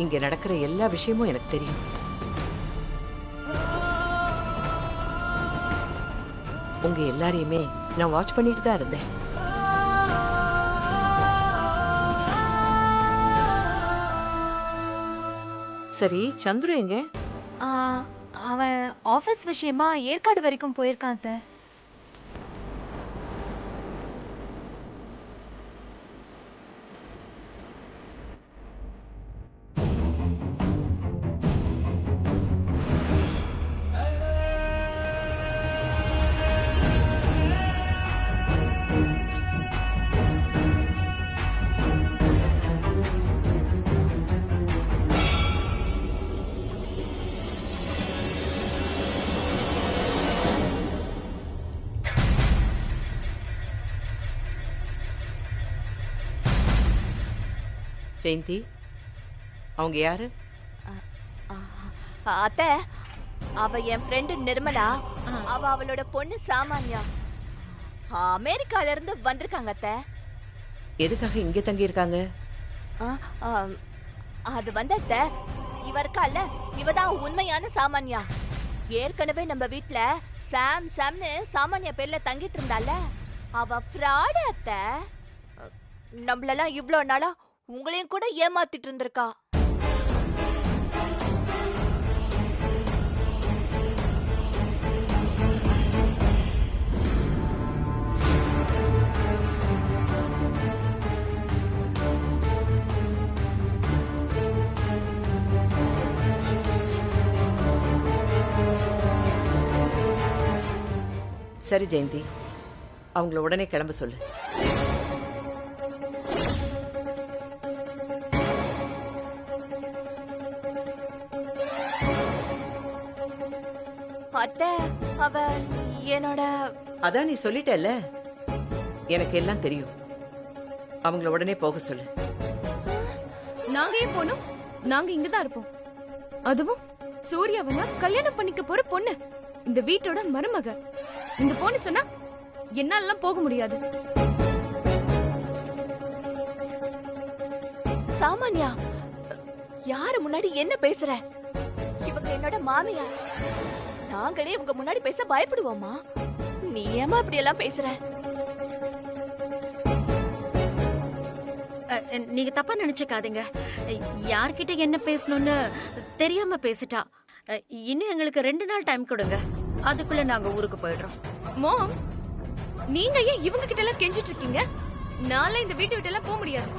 இங்க நடக்கிற எல்லா விஷயமும் எனக்கு தெரியும். உங்க எல்லாரையுமே நான் வாட்ச் பண்ணிட்டு தான் இருந்தேன். சரி, சந்துரு எங்க? ஆ, அவன் ஆஃபீஸ் விஷயமா ஏற்காடு வரைக்கும் போயிருக்கான் அத்தை. ஜெயந்தி, அவங்க யாரு? அத்தை, அவ என் ஃப்ரெண்டு நிர்மலா. அவ அவளோட பொண்ணு சாமான்யா. அமெரிக்கால இருந்து வந்திருக்காங்க அத்தை. எதுக்காக இங்க தங்கி இருக்காங்க? அது வந்து அத்தை, இவ இருக்கால, இவதான் உண்மையான சாமான்யா. ஏற்கனவே நம்ம வீட்ல சாம்னு சாமான்யா பேர்ல தங்கிட்டு இருந்தால, அவ ஃப்ராடு அத்தை. நம்மளெல்லாம் இவ்ளோ நாளா உங்களையும் கூட ஏமாத்திட்டு இருந்திருக்கா. சரி ஜெயந்தி, அவங்கள உடனே கிளம்ப சொல்லு. அத்தை, அவ என்னோட... அதான் நீ சொல்லிட்டல்ல, எனக்கு எல்லாம் தெரியும். அவங்கள உடனே போக சொல்லு. நாங்க ஏன் போனோம்? நாங்க இங்கதான் இருப்போம். அதுவும் சூர்யாவனா கல்யாணம் பண்ணிக்க போற பொண்ணு, இந்த வீட்டோட மருமக. இந்த பொண்ணு சொன்னா என்னாலலாம் போக முடியாது. சாமான்யா, யாரு முன்னாடி என்ன பேசுற? இவங்க என்னோட மாமியார். நாங்களே இவங்க முன்னாடி பேச பயப்படுவோமா? நீ ஏமா இப்படி எல்லாம் பேசுற? நீங்க தப்பா நினைச்சுக்காதீங்க. யார்கிட்ட என்ன பேசணும்னு தெரியாம பேசிட்டா. இன்னும் எங்களுக்கு 2 நாள் டைம் கொடுங்க, அதுக்குள்ள நாங்க ஊருக்கு போயிடுறோம். மோம், நீங்க ஏன் இவங்க கிட்ட எல்லாம் கெஞ்சிட்டு இருக்கீங்க? நாளை இந்த வீட்டை விட்டு எல்லாம் போக முடியாது.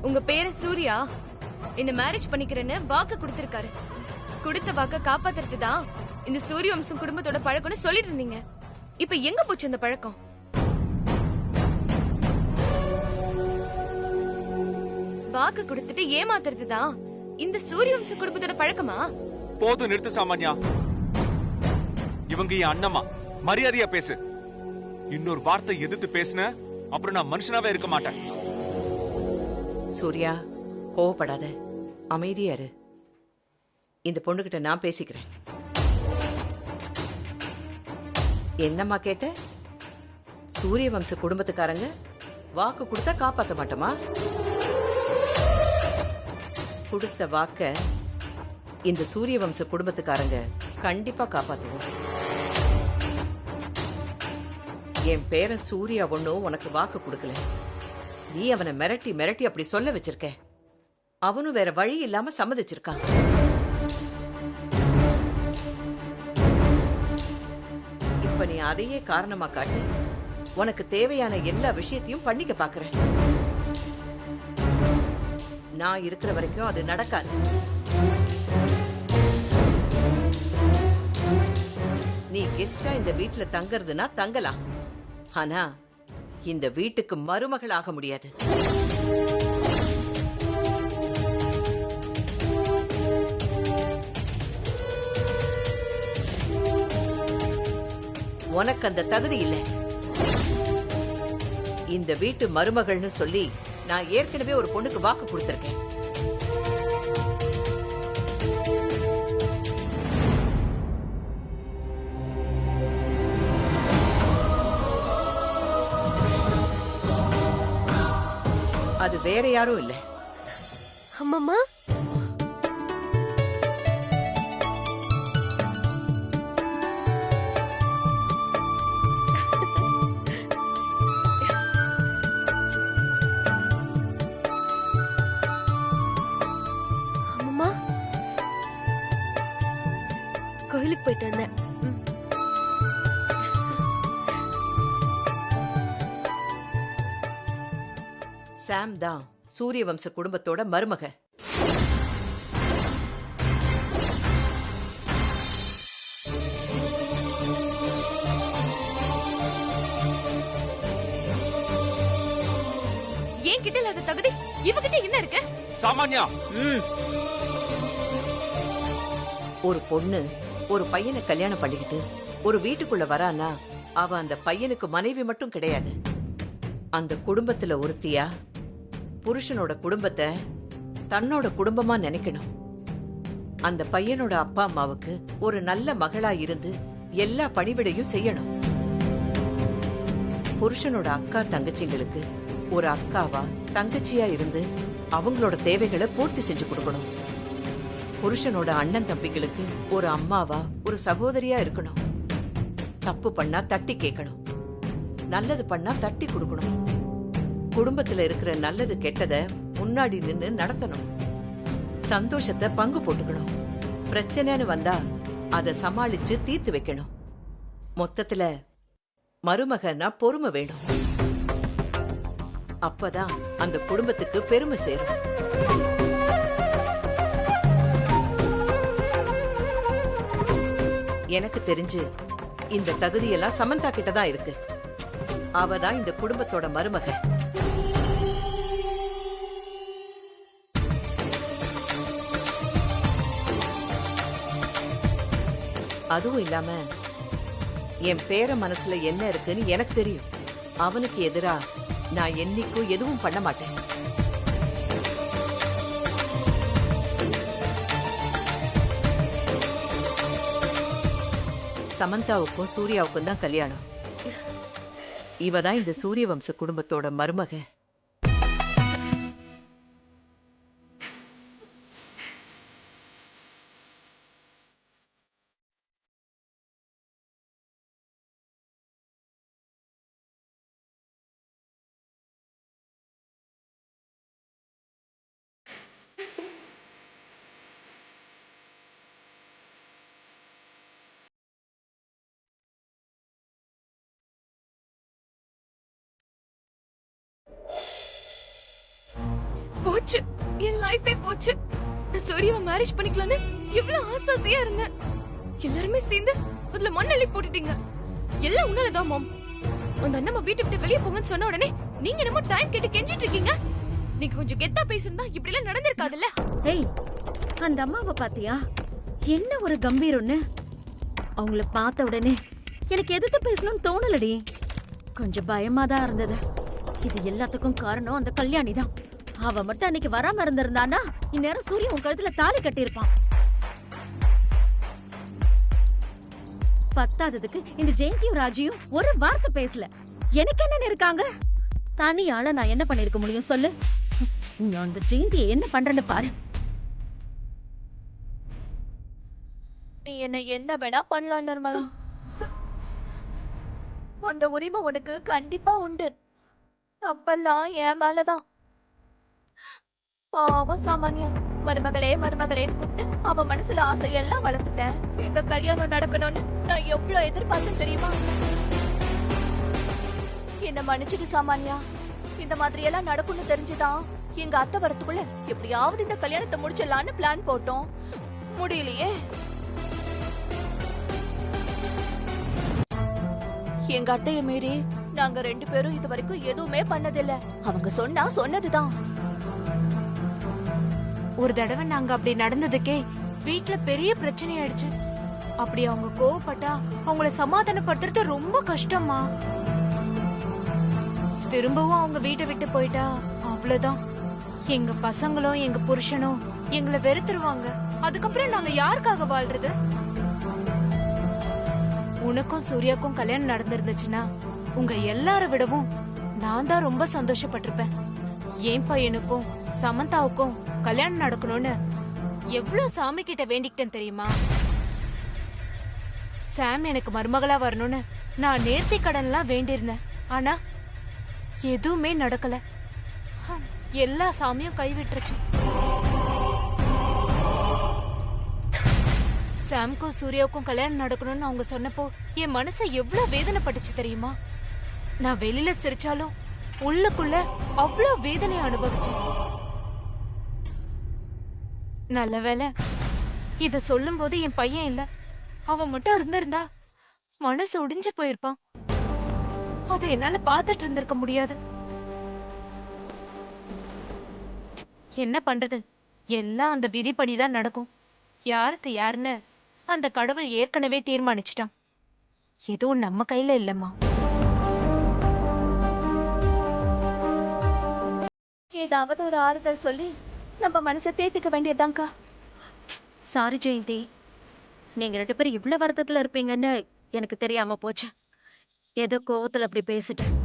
உங்க பேரு சூர்யா என்ன மேரேஜ் பண்ணிக்கிறேன்னு வாக்கு கொடுத்திருக்காரு. கொடுத்த வாக்க காப்பாத்துறது தான் இந்த சூரிய வம்சம் குடும்பத்தோட பழக்கம்னு சொல்லிட்டு இருந்தீங்க. இப்ப எங்க போச்சு இந்த பழக்கம்? வாக்கு கொடுத்துட்டு ஏமாத்துறது தான் இந்த சூரிய வம்ச குடும்பத்தோட பழக்கமா? போதும், நிறுத்து சாமான்யா. இவங்க என் அண்ணமா, மரியாதையா பேசு. இன்னொரு வார்த்தை எதிர்த்து பேசுன அப்புறம் நான் மனுஷனாவே இருக்க மாட்டேன். சூர்யா, கோவப்படாத, அமைதியா இரு. இந்த பொண்ணுகிட்ட நான் பேசிக்கிறேன். என்னம்மா கேட்ட? சூரிய வம்ச குடும்பத்துக்காரங்க வாக்கு கொடுத்தா காப்பாத்த மாட்டோமா? கொடுத்த வாக்க இந்த சூரிய வம்ச குடும்பத்துக்காரங்க கண்டிப்பா காப்பாத்துவோம். என் பேரன் சூர்யா ஒன்னும் உனக்கு வாக்கு கொடுக்கல. நீ அவனை மிரட்டி மிரட்டி அப்படி சொல்ல வச்சிருக்க. அவனும் வேற வழி இல்லாம சம்மதிச்சிருக்கான். இப்ப நீ அதையே காரணமா காட்டி உனக்கு தேவையான எல்லா விஷயத்தையும் பண்ணிக்க பாக்குற. நான் இருக்கிற வரைக்கும் அது நடக்காது. நீ கெஸ்டா இந்த வீட்டுல தங்கறதுன்னா தங்கலாம், ஆனா இந்த வீட்டுக்கு மருமகள் ஆக முடியாது. உனக்கு அந்த தகுதி இல்லை. இந்த வீட்டு மருமகள்னு சொல்லி நான் ஏற்கனவே ஒரு பொண்ணுக்கு வாக்கு கொடுத்திருக்கேன். அது வேற யாரும் இல்ல. அம்மம்மா, அம்மம்மா, கோயிலுக்கு போயிட்டு வந்தேன். சாம் தான் சூரிய வம்ச குடும்பத்தோட மருமக. ஏன் கிட்ட இல்லாத தகுதி இவகிட்ட என்ன இருக்கு? சாமான்யா, ஒரு பொண்ணு ஒரு பையனை கல்யாணம் பண்ணிக்கிட்டு ஒரு வீட்டுக்குள்ள வரானா அவ அந்த பையனுக்கு மனைவி மட்டும் கிடையாது, அந்த குடும்பத்துல ஒருத்தியா புருஷனோட குடும்பத்தை தன்னோட குடும்பமா நினைக்கணும். அந்த பையனோட அப்பா அம்மாவுக்கு ஒரு நல்ல மகளா இருந்து எல்லா பணிவிடையும் செய்யணும். புருஷனோட அக்கா தங்கச்சிங்களுக்கு ஒரு அக்காவா தங்கச்சியா இருந்து அவங்களோட தேவைகளை பூர்த்தி செஞ்சு கொடுக்கணும். புருஷனோட அண்ணன் தம்பிகளுக்கு ஒரு அம்மாவா ஒரு சகோதரியா இருக்கணும். தப்பு பண்ணா தட்டி கேட்கணும், நல்லது பண்ணா தட்டி கொடுக்கணும். குடும்பத்துல இருக்கிற நல்லது கெட்டத முன்னாடி நின்னு நடத்தணும். சந்தோஷத்தை பங்கு போட்டுக்கணும். பிரச்சனைன்னு வந்தா அத சமாளிச்சு தீர்த்து வைக்கணும். மொத்தத்துல மருமகனா பொறுமை வேணும். அப்பதான் அந்த குடும்பத்துக்கு பெருமை சேரும். எனக்கு தெரிஞ்சு இந்த தகுதியெல்லாம் சமந்தா கிட்டதான் இருக்கு. அவதான் இந்த குடும்பத்தோட மருமக. அதுவும் இல்லாம என் பேர மனசுல என்ன இருக்குன்னு எனக்கு தெரியும். அவனுக்கு எதிரா நான் என்னைக்கும் எதுவும் பண்ண மாட்டேன். சமந்தாவுக்கும் சூர்யாவுக்கும் தான் கல்யாணம். இவதான் இந்த சூரிய வம்ச குடும்பத்தோட மருமக. போச்சு, என் லைஃபே போச்சு. நான் சூர்யாவை மேரேஜ் பண்ணிக்கலான்னு எவ்வளவு ஆசாசியா இருந்தேன். எல்லாருமே சேர்ந்து அதுல மண்ணெல்லி போட்டுட்டீங்க. எல்லாம் உன்னாலதான் மாம். அந்த அண்ணா வீட்டை விட்டு வெளியே போங்கன்னு சொன்ன உடனே நீங்க என்னமோ டைம் கேட்டு கெஞ்சிட்டு இருக்கீங்க. நீங்க கொஞ்சம் கெத்தா பேசிருந்தா இப்படி எல்லாம் நடந்திருக்காதுல்ல. ஏய், அந்த அம்மாவை பாத்தியா? என்ன ஒரு கம்பீரம்னு. அவங்கள பார்த்த உடனே எனக்கு எதிர்த்து பேசணும்னு தோணலடி. கொஞ்சம் பயமா தான் இருந்தது. இது எல்லாத்துக்கும் காரணம் அந்த கல்யாணி தான். அவ மட்டும் அன்னைக்கு வராம இருந்திருந்தானா இந்நேரம் சூரியன் உன் கழுத்துல தாலி கட்டியிருப்பான். பத்தாததுக்கு இந்த ஜெயந்தியும் ராஜியும் ஒரு வார்த்தை பேசல. எனக்கு என்ன இருக்காங்க? தனியால நான் என்ன பண்ணிருக்க முடியும் சொல்லு? நான் அந்த ஜெயந்தியை என்ன பண்றேன்னு பாரு. நீ என்ன வேணா பண்ணலாம் நர்மலா. அந்த உரிமை உனக்கு கண்டிப்பா உண்டு. அப்பெல்லாம் என் மேலதான். பாவம் சாமான்யா, மருமகளே மருமகளேன்னு கூப்பிட்டு அவ மனசுல ஆசையெல்லாம் வளர்த்துட்டேன். இந்த கல்யாணம் நடக்கணும்னு நான் எவ்வளவு எதிர்பார்த்தேன் தெரியுமா? என்ன மன்னிச்சிட்டு சாமான்யா. இந்த மாதிரி எல்லாம் நடக்கும்னு தெரிஞ்சுதான் எங்க அத்தை வரத்துக்குள்ள எப்படியாவது இந்த கல்யாணத்தை முடிச்சிடலான்னு பிளான் போட்டோம். முடியலையே. எங்க அத்தைய மீறி நாங்க 2 பேரும் இது வரைக்கும் எதுவுமே பண்ணதில்ல. அவங்க சொன்னா சொன்னதுதான். ஒரு தடவை நாங்க அப்படி நடந்ததுக்கே வீட்ல பெரிய பிரச்சனை ஆயிடுச்சு. அப்படி அவங்க கோவப்பட்டா அவங்கள சமாதானப்படுத்துறது ரொம்ப கஷ்டமா. திரும்பவும் அவங்க வீட்டை விட்டு போயிட்டா அவ்வளவுதான். எங்க பசங்களும் எங்க புருஷனும் எங்களை வெறுத்துருவாங்க. அதுக்கப்புறம் நாங்க யாருக்காக வாழ்றது? உனக்கும் சூர்யாக்கும் கல்யாணம் நடந்திருந்துச்சுன்னா உங்க எல்லார விடவும் நான் தான் ரொம்ப சந்தோஷப்பட்டிருப்பேன். என் பையனுக்கும் சமந்தாவுக்கும் கல்யாணம் நடக்கணும்னு எவ்வளவு சாமி கிட்ட வேண்டிக்கிட்டேன் தெரியுமா? சாம் எனக்கு மருமகளா வரணும்னு நான் நேர்த்தி கடன்லாம் வேண்டியிருந்தேன். ஆனா எதுவுமே நடக்கல. எல்லா சாமியும் கைவிட்டுருச்சு. சாம்க்கும் சூர்யாவுக்கும் கல்யாணம் நடக்கணும்னு அவங்க சொன்னப்போ என் மனசு எவ்வளவு வேதனைப்பட்டுச்சு தெரியுமா? நான் வெளியில சிரிச்சாலும் உள்ளுக்குள்ள அவ்வளவு வேதனை அனுபவிச்சேன். நல்ல வேளை இத சொல்லும் போது என் பையன் இல்ல, அவன் மட்டும் இருந்திருந்தா மனசு ஒடிஞ்சு போயிருப்பான். அதை என்னால பாத்துட்டு இருந்திருக்க முடியாது. என்ன பண்றது, எல்லாம் அந்த விதிப்படிதான் நடக்கும். யாருக்கு யாருன்னு அந்த கடவுள் ஏற்கனவே தீர்மானிச்சிட்டான். எதுவும் நம்ம கையில இல்லம்மா. ஏதாவது ஒரு ஆறுதல் சொல்லி நம்ம மனசை தேத்திக்க வேண்டியதுதான்க்கா. சாரி ஜெயந்தி, நீங்க 2 பேரும் இவ்வளவு வருத்தத்துல இருப்பீங்கன்னு எனக்கு தெரியாம போச்சு. ஏதோ கோவத்துல அப்படி பேசிட்டேன்.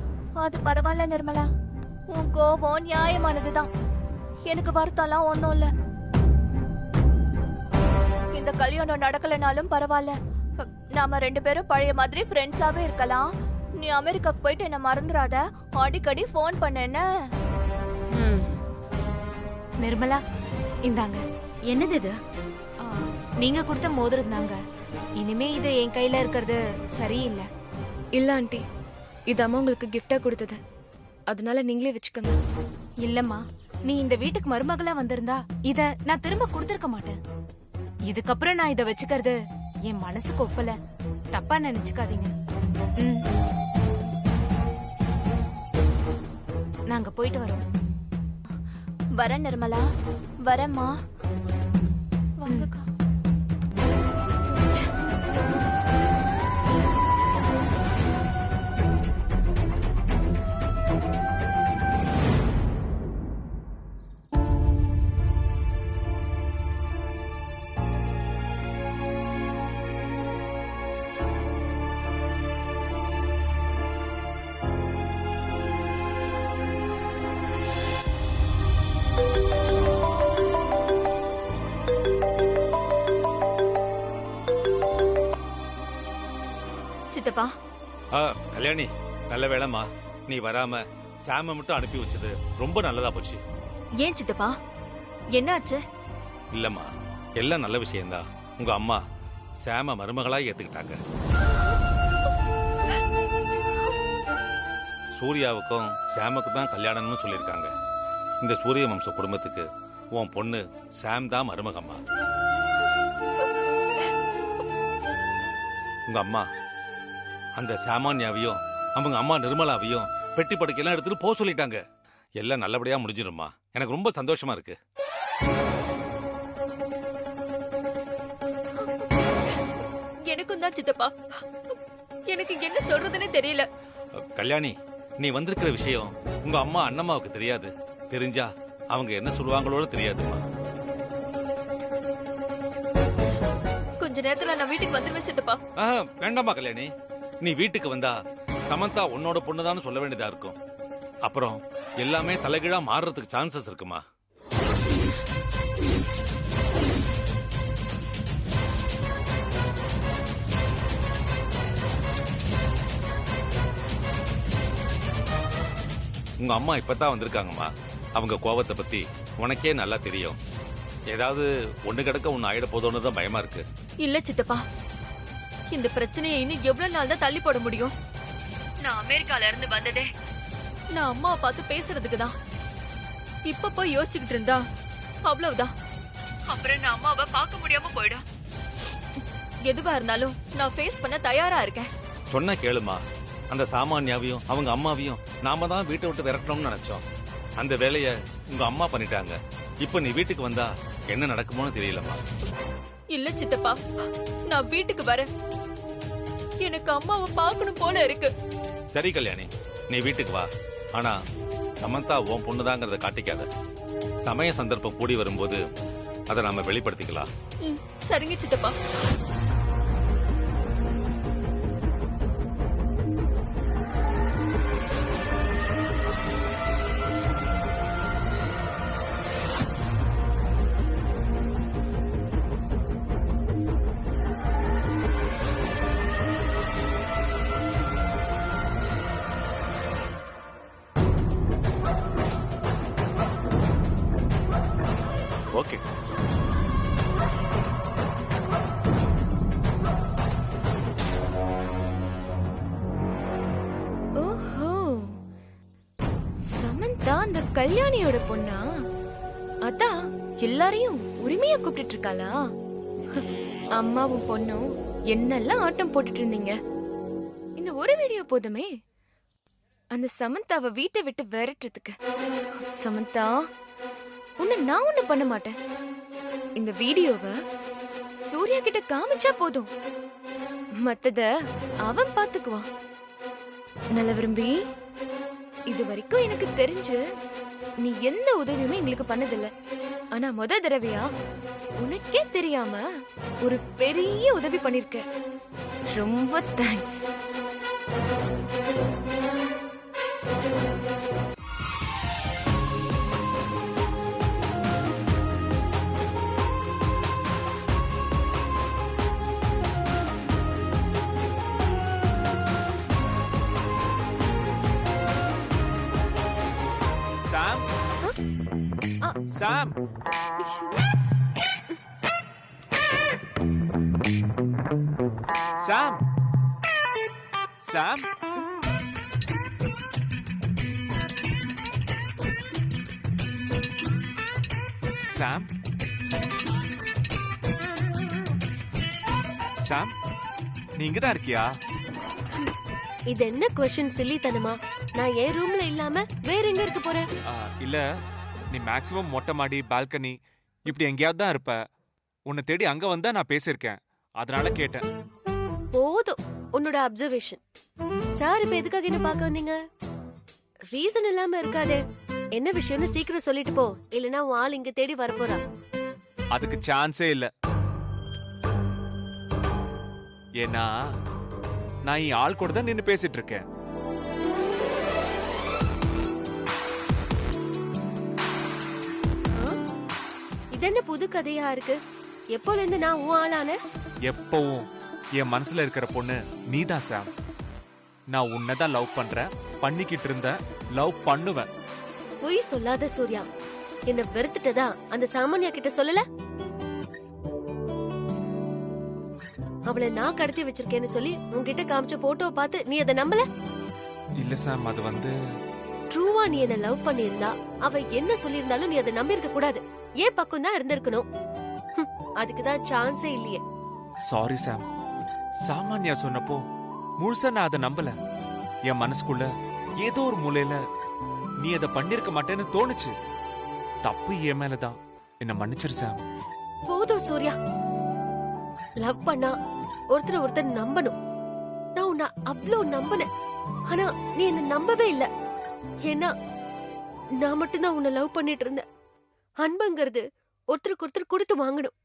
அது பரவாயில்ல நிர்மலா, உன் கோபம் நியாயமானதுதான். எனக்கு வருத்தம்லாம் ஒண்ணும் இல்ல. இந்த கல்யாணம் நடக்கலனாலும் பரவாயில்ல, நாம 2 பேரும் பழைய மாதிரி ஃப்ரெண்ட்ஸாவே இருக்கலாம். நீ அமெரிக்காக்கு போயிட்டு என்ன மறந்துடாத, அடிக்கடி ஃபோன் பண்ண. நிர்மலா, இந்தாங்க. என்னது இது? நீங்க கொடுத்த மோதிரம் தாங்க. இனிமே இது என் கையில இருக்கிறது சரியில்லை. இல்ல ஆண்டி, இது அம்மா உங்களுக்கு கிஃப்டா கொடுத்தது, அதனால நீங்களே வச்சுக்கோங்க. இல்லம்மா, நீ இந்த வீட்டுக்கு மருமகளா வந்திருந்தா இத நான் திரும்ப கொடுத்திருக்க மாட்டேன். இதுக்கப்புறம் நான் இத வச்சுக்கிறது என் மனசுக்கு ஒப்பல, தப்பா நினைச்சுக்காதீங்க. நாங்க போயிட்டு வரோம். வரேன் நிர்மலா, வரேம்மா. வாங்கக்கா. சித்தப்பா, கல்யாணி, நல்ல வேளைம்மா நீ வராம சாம மட்டும் அனுப்பி வச்சது ரொம்ப நல்லதா போச்சு. ஏன் சித்தப்பா, என்னாச்சு? இல்லம்மா, எல்லாம் நல்ல விஷயம்தான். உங்க அம்மா சாம மருமகளா ஏத்துக்கிட்டாங்க. சூர்யாவுக்கும் சாமுக்கும் தான் கல்யாணம்னு சொல்லியிருக்காங்க. இந்த சூரிய வம்ச குடும்பத்துக்கு உன் பொண்ணு சாம் தான் மருமகம்மா. உங்க அம்மா அந்த சாமான்யாவையும் அவங்க அம்மா நிர்மலாவையும் பெட்டி படுக்கையெல்லாம் எடுத்துட்டு போக சொல்லிட்டாங்க. எல்லாம் நல்லபடியா முடிஞ்சிரும்மா. எனக்கு ரொம்ப சந்தோஷமா இருக்கு. எனக்கும் தான் சித்தப்பா, எனக்கு என்ன சொல்றதுன்னு தெரியல. கல்யாணி, நீ வந்திருக்கிற விஷயம் உங்க அம்மா அண்ணம்மாவுக்கு தெரியாது. தெரிஞ்சா அவங்க என்ன சொல்லுவாங்களோ தெரியாதுமா. கொஞ்ச நேரத்துல நான் வீட்டுக்கு வந்துருவேன் சித்தப்பா. வேண்டாமா கல்யாணி, நீ வீட்டுக்கு வந்தா சமந்தா உன்னோட பொண்ணுதான்னு சொல்ல வேண்டியதா இருக்கும். அப்புறம் எல்லாமே தலைகீழா மாறுறதுக்கு சான்சஸ் இருக்குமா. உங்க அம்மா இப்பதான் வந்திருக்காங்கம்மா. அவங்க கோவத்தை பத்தி உனக்கே நல்லா தெரியும். ஏதாவது ஒண்ணு கிடக்க ஒண்ணு ஆயிட போதோன்னு தான் பயமா இருக்கு. இல்ல சித்தப்பா, இந்த பிரச்சனையை இன்னும் எவ்வளவு நாள் தான் தள்ளி போட முடியும்? நான் அமெரிக்கால இருந்து வந்ததே நான் அம்மாவை பார்த்து பேசுறதுக்கு தான். இப்ப போய் யோசிச்சுக்கிட்டு இருந்தா அவ்வளவுதான். அப்புறம் நான் அம்மாவை பார்க்க முடியாம போயிடும். எதுவா இருந்தாலும் நான் ஃபேஸ் பண்ண தயாரா இருக்கேன். சொன்ன கேளுமா, அந்த சாமான்யாவையும் அவங்க அம்மாவையும் நாம தான் வீட்டை விட்டு விரட்டணும்னு நினைச்சோம். அந்த வேலைய உங்க அம்மா பண்ணிட்டாங்க. இப்ப நீ வீட்டுக்கு வந்தா என்ன நடக்குமோன்னு தெரியலம்மா. இல்ல சித்தப்பா, நான் வீட்டுக்கு வரேன். எனக்கு அம்மாவை பார்க்கணும் போல இருக்கு. சரி கல்யாணி, நீ வீட்டுக்கு வா. ஆனா சமந்தா உன் பொண்ணுதாங்கிறத காட்டிக்காத. சமய சந்தர்ப்பம் கூடி வரும்போது அதை நாம வெளிப்படுத்திக்கலாம். சரிங்க சித்தப்பா. ஓகே. ஓஹோ, சமந்தா அந்த கல்யாணியோட பொண்ணா? அதான் எல்லாரையும் உரிமையா கூப்பிட்டு இருக்காளா? அம்மாவும் பொண்ணும் என்னெல்லாம் ஆட்டம் போட்டுட்டு இருந்தீங்க. இந்த ஒரு வீடியோ போதுமே அந்த சமந்தாவை வீட்டை விட்டு விரட்டுறதுக்கு. சமந்தா, உன்னை நான் ஒண்ணு பண்ண மாட்டேன். இந்த வீடியோவை சூர்யா கிட்ட காமிச்சா போதும், மத்தத அவன் பாத்துக்குவான். நல்ல விரும்பி, இது வரைக்கும் எனக்கு தெரிஞ்சு நீ எந்த உதவியுமே எங்களுக்கு பண்ணதில்ல. ஆனா முத தடவையா உனக்கே தெரியாம ஒரு பெரிய உதவி பண்ணிருக்க. ரொம்ப தேங்க்ஸ். சாம், சாம், சாம், சாம், சாம், சாம், நீ இங்கதான் இருக்கியா? இது என்ன क्वेश्चन சில்லித்தனமா? நான் என் ரூம்ல இல்லாம வேற எங்க இருக்க போறேன்? இல்ல, நீ மேக்ஸிமம் மொட்டை மாடி, பால்கனி இப்படி எங்கேயாவது தான் இருப்ப. உன்னை தேடி அங்க வந்தா நான் பேசியிருக்கேன், அதனால கேட்டேன். போதும் உன்னோட அப்சர்வேஷன். சார் இப்ப எதுக்காக என்ன பார்க்க வந்தீங்க? ரீசன் இல்லாம இருக்காதே. என்ன விஷயம்னு சீக்கிரம் சொல்லிட்டு போ, இல்லனா உன் ஆள் இங்க தேடி வரப்போறா. அதுக்கு சான்ஸே இல்ல. ஏன்னா நான் என் ஆள் கூட தான் நின்னு பேசிட்டு இருக்கேன். இது என்ன புது கதையா இருக்கு? எப்போல இருந்து நான் உன் ஆளான? எப்பவும் என் மனசுல இருக்கிற பொண்ணு நீதான் சாம். நான் உன்னதான் லவ் பண்றேன், பண்ணிக்கிட்டு இருந்தேன், லவ் பண்ணுவேன். பொய் சொல்லாத சூர்யா. என்ன வெறுத்துட்டதா அந்த சாமானியா கிட்ட சொல்லல? அவளை நான் கடத்தி வச்சிருக்கேன்னு சொல்லி உன்கிட்ட காமிச்ச போட்டோவை பார்த்து நீ அதை நம்பல? இல்ல சாம், அது வந்து ட்ரூவா நீ என்ன லவ் பண்ணியிருந்தா அவ என்ன சொல்லியிருந்தாலும் நீ அதை நம்பி இருக்க கூடாது. ஏன் பக்கம் தான் இருந்திருக்கணும். அதுக்குதான் சான்ஸே இல்லையே. சாரி சாம். சாமானியா சொன்னப்போ முழுசா நான் அதை நம்பல. என் மனசுக்குள்ள ஏதோ ஒரு மூலையில நீ அதை பண்ணிருக்க மாட்டேன்னு தோணுச்சு. தப்பு என் மேலதான். என்ன மன்னிச்சிரு சாம். போதும் சூர்யா. லவ் பண்ணா ஒருத்தர் நம்பணும். நான் உன்னை அவ்வளோ நம்பினேன். ஆனா நீ என்ன நம்பவே இல்ல. ஏன்னா நான் மட்டும்தான் உன்னை லவ் பண்ணிட்டு இருந்தேன். அன்புங்கிறது ஒருத்தருக்கு ஒருத்தர் கொடுத்து வாங்கணும்,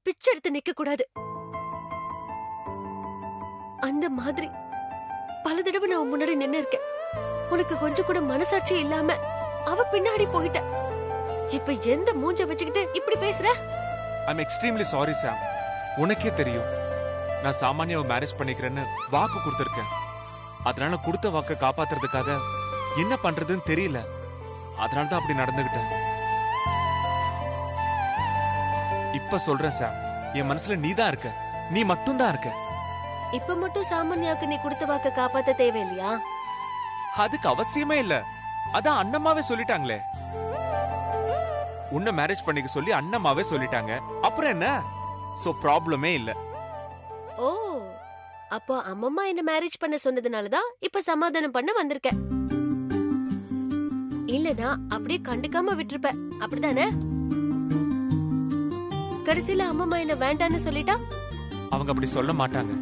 பிச்சை எடுத்து நிக்க கூடாது. அந்த மாதிரி பல தடவை நான் முன்னாடி நின்னு இருக்கேன். உனக்கு கொஞ்சம் கூட மனசாட்சி இல்லாம அவ பின்னாடி போயிட்ட. இப்ப எந்த மூஞ்ச வச்சுக்கிட்டு இப்படி பேசுற? ஐம் எக்ஸ்ட்ரீம்லி சாரி சாம். உனக்கே தெரியும் நான் சாமானியாவை மேரேஜ் பண்ணிக்கிறேன்னு வாக்கு கொடுத்திருக்கேன். அதனால கொடுத்த வாக்க காப்பாத்துறதுக்காக என்ன பண்றதுன்னு தெரியல. அதனாலதான் அப்படி நடந்துகிட்டேன். இப்ப சொல்றேன் சாம், என் மனசுல நீ தான் இருக்க, நீ மட்டும் தான் இருக்க. இப்ப மட்டும் சாமானியாவுக்கு நீ கொடுத்த வாக்க காப்பாத்த தேவையில்லையா? அதுக்கு அவசியமே இல்ல. அதான் அண்ணம்மாவே சொல்லிட்டாங்களே. உன்னை மேரேஜ் பண்ணிக்க சொல்லி அண்ணம்மாவே சொல்லிட்டாங்க. அப்புறம் என்ன? சோ ப்ராப்ளமே இல்ல. ஓ, அப்போ அம்மம்மா என்ன மேரேஜ் பண்ண சொன்னதுனாலதான் இப்ப சமாதானம் பண்ண வந்திருக்க. இல்லனா அப்படியே கண்டுக்காம விட்டுருப்ப, அப்படிதானே? கடைசியில அம்மம்மா என்ன வேண்டான்னு சொல்லிட்டா? அவங்க அப்படி சொல்ல மாட்டாங்க.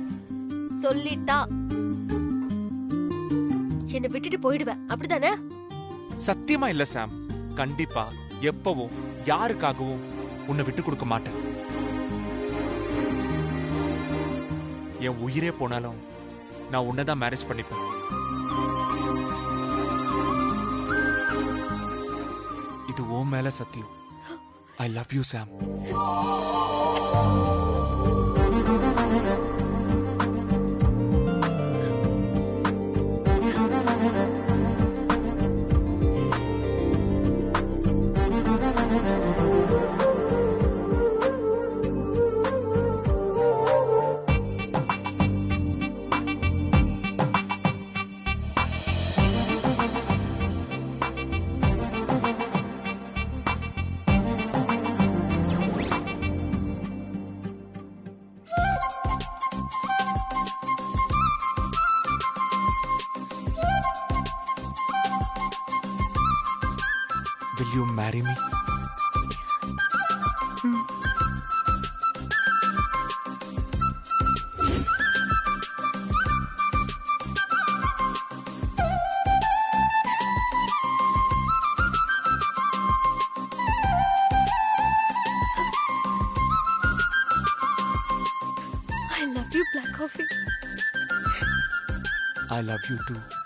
சொல்லிட்டா என்ன விட்டுட்டு போயிடுவ, அப்படிதானே? சத்தியமா இல்ல சாம். கண்டிப்பா எப்பவும் யாருக்காகவும் உன்னை விட்டு கொடுக்க மாட்டேன். என் உயிரே போனாலும் நான் உன்னதான் மேரேஜ் பண்ணிப்பேன். இது உன் மேல சத்தியம். I love you Sam. Will you marry me? I love you, Black Coffee. I love you too.